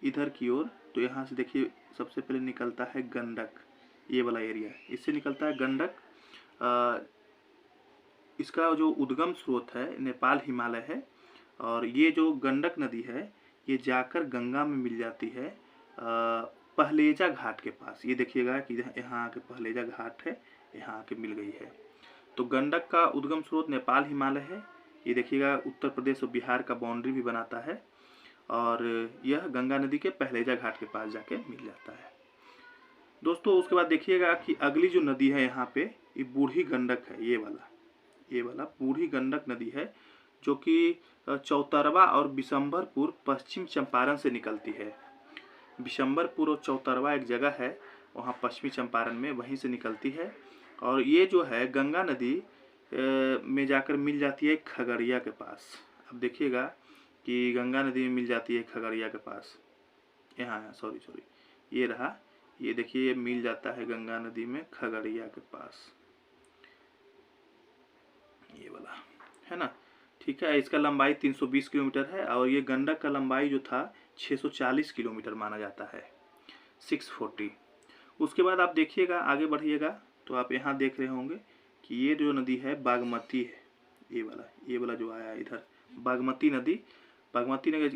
इधर की ओर, तो यहाँ से देखिए सबसे पहले निकलता है गंडक, ये वाला एरिया, इससे निकलता है गंडक। इसका जो उद्गम स्रोत है नेपाल हिमालय है, और ये जो गंडक नदी है ये जाकर गंगा में मिल जाती है पहलेजा घाट के पास। ये देखिएगा कि यहाँ आके पहलेजा घाट है, यहाँ आके मिल गई है। तो गंडक का उद्गम स्रोत नेपाल हिमालय है। ये देखिएगा उत्तर प्रदेश और बिहार का बाउंड्री भी बनाता है, और यह गंगा नदी के पहलेजा घाट के पास जाके मिल जाता है दोस्तों। उसके बाद देखिएगा कि अगली जो नदी है यहाँ पे, ये बूढ़ी गंडक है, ये वाला बूढ़ी गंडक नदी है, जो कि चौतरवा और बिशंभरपुर पश्चिम चंपारण से निकलती है। बिशंभरपुर और चौतरवा एक जगह है वहाँ पश्चिमी चंपारण में, वहीं से निकलती है। और ये जो है गंगा नदी में जाकर मिल जाती है खगड़िया के पास। अब देखिएगा कि गंगा नदी में मिल जाती है खगड़िया के पास, यहाँ सॉरी ये रहा, ये देखिए ये मिल जाता है गंगा नदी में खगड़िया के पास, ये वाला है ना, ठीक है। इसका लंबाई 320 किलोमीटर है, और ये गंडक का लंबाई जो था 640 किलोमीटर माना जाता है, 640। उसके बाद आप देखिएगा, आगे बढ़िएगा तो आप यहाँ देख रहे होंगे कि ये जो नदी है बागमती है, ये वाला जो आया इधर बागमती नदी,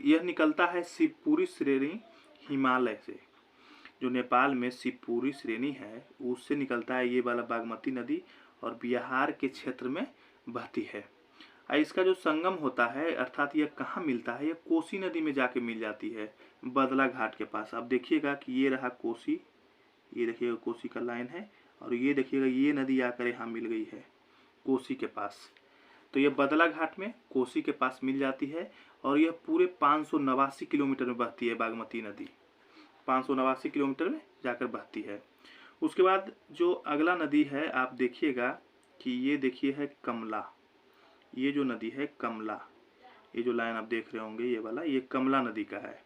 यह निकलता है शिवपुरी श्रेणी हिमालय से। जो नेपाल में शिवपुरी श्रेणी है उससे निकलता है ये वाला बागमती नदी, और बिहार के क्षेत्र में बहती है। इसका जो संगम होता है, अर्थात यह कहाँ मिलता है, यह कोसी नदी में जाके मिल जाती है बदला घाट के पास। आप देखिएगा कि ये रहा कोसी, ये देखिएगा कोसी का लाइन है, और ये देखिएगा ये नदी आकर यहाँ मिल गई है कोसी के पास। तो यह बदला घाट में कोसी के पास मिल जाती है, और यह पूरे 589 किलोमीटर में बहती है बागमती नदी, 589 किलोमीटर में जाकर बहती है। उसके बाद जो अगला नदी है आप देखिएगा कि ये देखिए है कमला, ये जो नदी है कमला, ये जो लाइन आप देख रहे होंगे ये वाला, ये कमला नदी का है।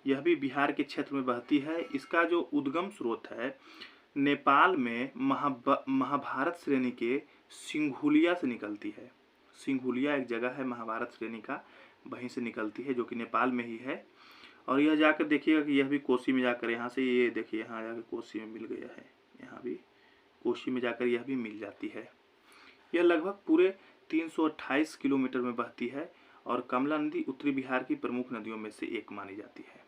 यह भी बिहार के क्षेत्र में बहती है। इसका जो उद्गम स्रोत है नेपाल में महाभारत श्रेणी के सिंघुलिया से निकलती है। सिंघुलिया एक जगह है महाभारत श्रेणी का, वहीं से निकलती है, जो कि नेपाल में ही है। और यह जाकर देखिएगा कि यह भी कोसी में जाकर, यहाँ से ये देखिए यहाँ जाकर कोसी में मिल गया है, यहाँ भी कोसी में जाकर यह भी मिल जाती है। यह लगभग पूरे 328 किलोमीटर में बहती है, और कमला नदी उत्तरी बिहार की प्रमुख नदियों में से एक मानी जाती है।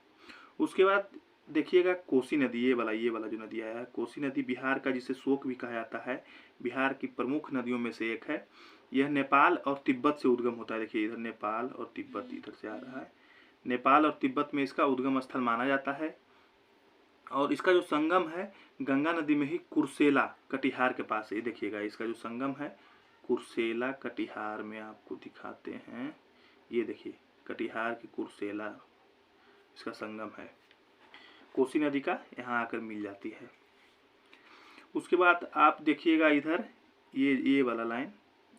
उसके बाद देखिएगा कोसी नदी, ये वाला जो नदी आया है कोसी नदी, बिहार का जिसे शोक भी कहा जाता है, बिहार की प्रमुख नदियों में से एक है। यह नेपाल और तिब्बत से उद्गम होता है। देखिए इधर नेपाल और तिब्बत इधर से आ रहा है, नेपाल और तिब्बत में इसका उद्गम स्थल माना जाता है। और इसका जो संगम है गंगा नदी में ही कुर्सेला कटिहार के पास है। ये देखिएगा इसका जो संगम है कुर्सेला कटिहार में, आपको दिखाते हैं, ये देखिए कटिहार की कुर्सेला इसका संगम है, कोसी नदी का यहाँ आकर मिल जाती है। उसके बाद आप देखिएगा इधर ये वाला लाइन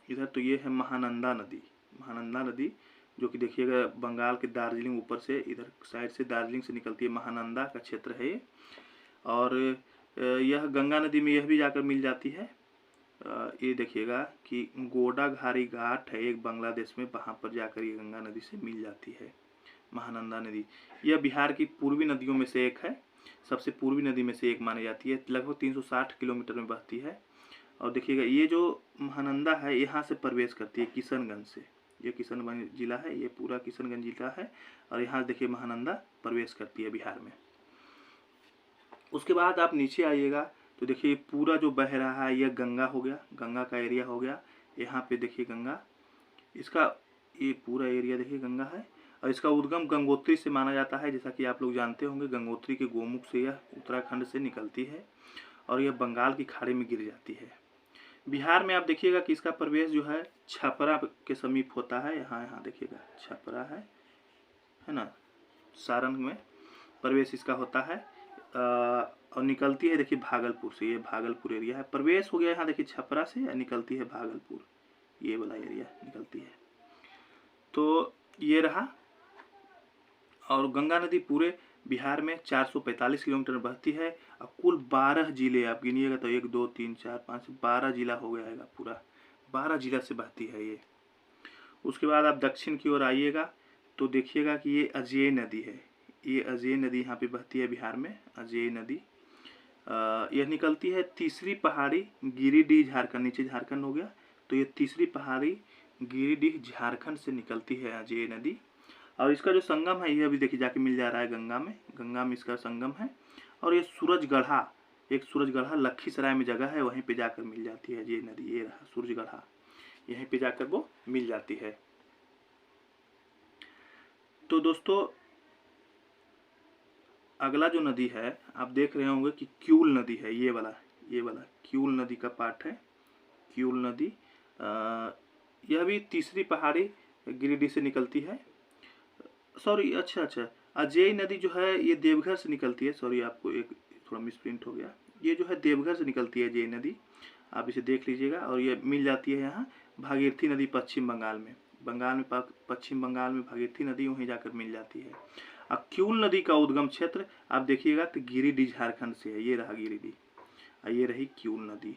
इधर, तो ये है महानंदा नदी, जो कि देखिएगा बंगाल के दार्जिलिंग ऊपर से इधर साइड से दार्जिलिंग से निकलती है, महानंदा का क्षेत्र है ये। और यह गंगा नदी में यह भी जाकर मिल जाती है। ये देखिएगा कि गोडाघारी घाट है एक बांग्लादेश में, वहाँ पर जाकर ये गंगा नदी से मिल जाती है महानंदा नदी। यह बिहार की पूर्वी नदियों में से एक है, सबसे पूर्वी नदी में से एक मानी जाती है, लगभग 360 किलोमीटर में बहती है। और देखिएगा ये जो महानंदा है यहाँ से प्रवेश करती है किशनगंज से, ये किशनगंज जिला है, ये पूरा किशनगंज जिला है, और यहाँ देखिए महानंदा प्रवेश करती है बिहार में। उसके बाद आप नीचे आइएगा तो देखिए पूरा जो बह रहा है यह गंगा हो गया, गंगा का एरिया हो गया। यहाँ पे देखिए गंगा, इसका ये पूरा एरिया देखिए गंगा है, और इसका उद्गम गंगोत्री से माना जाता है। जैसा कि आप लोग जानते होंगे गंगोत्री के गोमुख से यह उत्तराखंड से निकलती है, और यह बंगाल की खाड़ी में गिर जाती है। बिहार में आप देखिएगा कि इसका प्रवेश जो है छपरा के समीप होता है, यहाँ देखिएगा छपरा है ना, सारण में प्रवेश इसका होता है, और निकलती है देखिए भागलपुर से, ये भागलपुर एरिया है, प्रवेश हो गया यहाँ देखिए छपरा से, और निकलती है भागलपुर, ये वाला एरिया निकलती है। तो ये रहा। और गंगा नदी पूरे बिहार में 445 किलोमीटर बहती है, और कुल 12 जिले आप गिनिएगा तो 1 2 3 4 5 12 जिला हो जाएगा, पूरा 12 जिला से बहती है ये। उसके बाद आप दक्षिण की ओर आइएगा तो देखिएगा कि ये अजेय नदी है, ये अजय नदी यहाँ पे बहती है बिहार में, अजय नदी। यह निकलती है तीसरी पहाड़ी गिरिडीह झारखंड, नीचे झारखंड हो गया, तो ये तीसरी पहाड़ी गिरिडीह झारखंड से निकलती है अजय नदी। और इसका जो संगम है ये अभी देखिए जाके मिल जा रहा है गंगा में, गंगा में इसका संगम है। और ये सूरजगढ़ा, एक सूरजगढ़ा लखीसराय में जगह है, वहीं पे जाकर मिल जाती है ये नदी। ये रहा सूरजगढ़ा, यहीं पे जाकर वो मिल जाती है। तो दोस्तों अगला जो नदी है आप देख रहे होंगे कि क्यूल नदी है, ये वाला क्यूल नदी का पार्ट है, क्यूल नदी। यह भी तीसरी पहाड़ी गिरिडीह से निकलती है। सॉरी, अच्छा, अजय नदी जो है ये देवघर से निकलती है। सॉरी, आपको एक थोड़ा मिसप्रिंट हो गया। ये जो है देवघर से निकलती है अजय नदी, आप इसे देख लीजिएगा। और ये मिल जाती है यहाँ भागीरथी नदी पश्चिम बंगाल में, पश्चिम बंगाल में भागीरथी नदी वहीं जाकर मिल जाती है। अब क्यूल नदी का उद्गम क्षेत्र आप देखिएगा तो गिरिडीह झारखंड से है, ये रहा गिरिडीह, ये रही क्यूल नदी।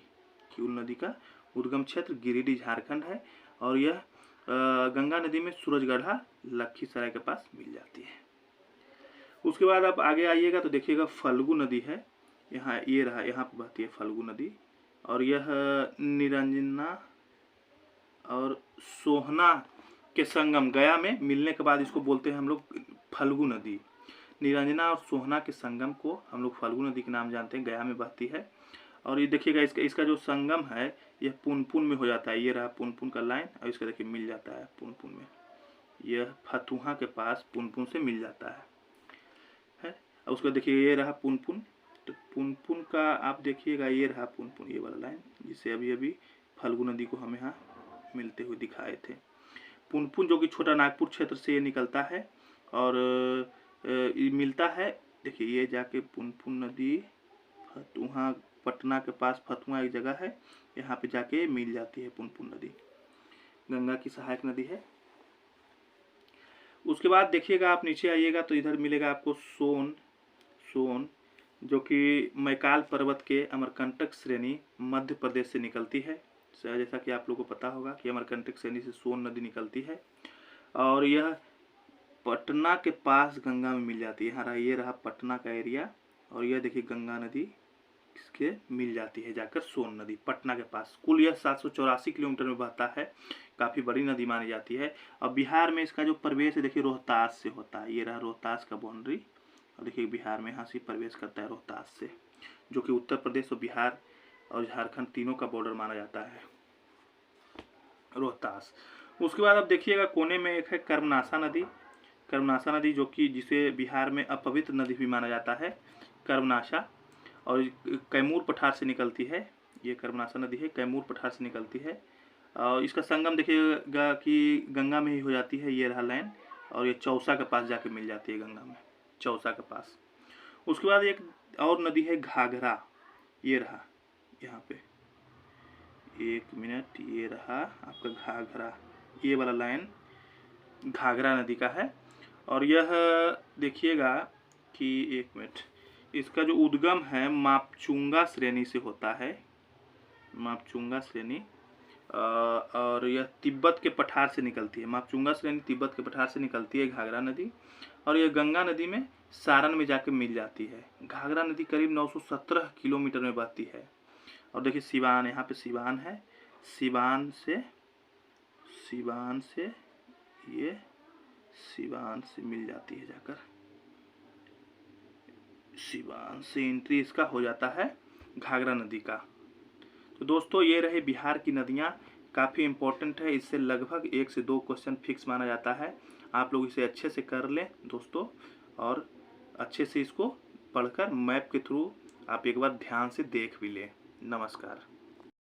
क्यूल नदी का उद्गम क्षेत्र गिरिडीह झारखंड है। और यह गंगा नदी में सूरजगढ़ा लखीसराय के पास मिल जाती है। उसके बाद आप आगे आइएगा तो देखिएगा फल्गु नदी है, यहाँ ये रहा, यहाँ पर बहती है फल्गु नदी। और यह निरंजना और सोहना के संगम गया में मिलने के बाद इसको बोलते हैं हम लोग फल्गु नदी। निरंजना और सोहना के संगम को हम लोग फल्गु नदी के नाम जानते हैं, गया में बहती है। और ये देखिएगा इसका जो संगम है यह पुनपुन में हो जाता है, ये रहा पुनपुन का लाइन। और इसका देखिए मिल जाता है पुनपुन में, यह फतुहा के पास पुनपुन से मिल जाता है। और उसका देखिए ये रहा पुनपुन, तो पुनपुन का आप देखिएगा ये रहा पुनपुन, ये वाला लाइन जिसे अभी अभी फल्गु नदी को हम यहाँ मिलते हुए दिखाए थे। पुनपुन जो कि छोटा नागपुर क्षेत्र से ये निकलता है और मिलता है। देखिए ये जाके पुनपुन नदी फतुहा, पटना के पास फतुहा एक जगह है, यहाँ पे जाके मिल जाती है पुनपुन नदी, गंगा की सहायक नदी है। उसके बाद देखिएगा आप नीचे आइएगा तो इधर मिलेगा आपको सोन, जो कि मैकाल पर्वत के अमरकंटक श्रेणी मध्य प्रदेश से निकलती है। जैसा कि आप लोगों को पता होगा कि अमरकंटक श्रेणी से सोन नदी निकलती है और यह पटना के पास गंगा में मिल जाती है। ये रहा पटना का एरिया और यह देखिए गंगा नदी इसके मिल जाती है जाकर सोन नदी पटना के पास। कुल यह 784 किलोमीटर में बहता है, काफ़ी बड़ी नदी मानी जाती है। और बिहार में इसका जो प्रवेश है देखिए रोहतास से होता है, ये रहा रोहतास का बाउंड्री। और देखिए बिहार में यहाँ से प्रवेश करता है रोहतास से, जो कि उत्तर प्रदेश और बिहार और झारखंड तीनों का बॉर्डर माना जाता है रोहतास। उसके बाद आप देखिएगा कोने में एक है कर्मनाशा नदी, जो कि जिसे बिहार में अपवित्र नदी भी माना जाता है, कर्मनाशा। और कैमूर पठार से निकलती है, ये कर्मनाशा नदी है, कैमूर पठार से निकलती है। और इसका संगम देखिएगा कि गंगा में ही हो जाती है, ये रहा लाइन। और ये चौसा के पास जाके मिल जाती है गंगा में, चौसा के पास। उसके बाद एक और नदी है घाघरा, ये रहा यहाँ पे, एक मिनट, ये रहा आपका घाघरा, ये वाला लाइन घाघरा नदी का है। और यह देखिएगा कि एक मिनट, इसका जो उद्गम है मापचुंगा श्रेणी से होता है, मापचुंगा श्रेणी। और यह तिब्बत के पठार से निकलती है, मापचुंगा श्रेणी तिब्बत के पठार से निकलती है घाघरा नदी। और यह गंगा नदी में सारण में जाके मिल जाती है। घाघरा नदी करीब 917 किलोमीटर में बहती है। और देखिए सिवान, यहाँ पे सिवान है, सिवान से मिल जाती है जाकर, सिवान से एंट्री इसका हो जाता है घाघरा नदी का। तो दोस्तों ये रहे बिहार की नदियाँ, काफ़ी इम्पोर्टेंट है, इससे लगभग 1 से 2 क्वेश्चन फिक्स माना जाता है। आप लोग इसे अच्छे से कर लें दोस्तों, और अच्छे से इसको पढ़कर मैप के थ्रू आप एक बार ध्यान से देख भी लें। नमस्कार।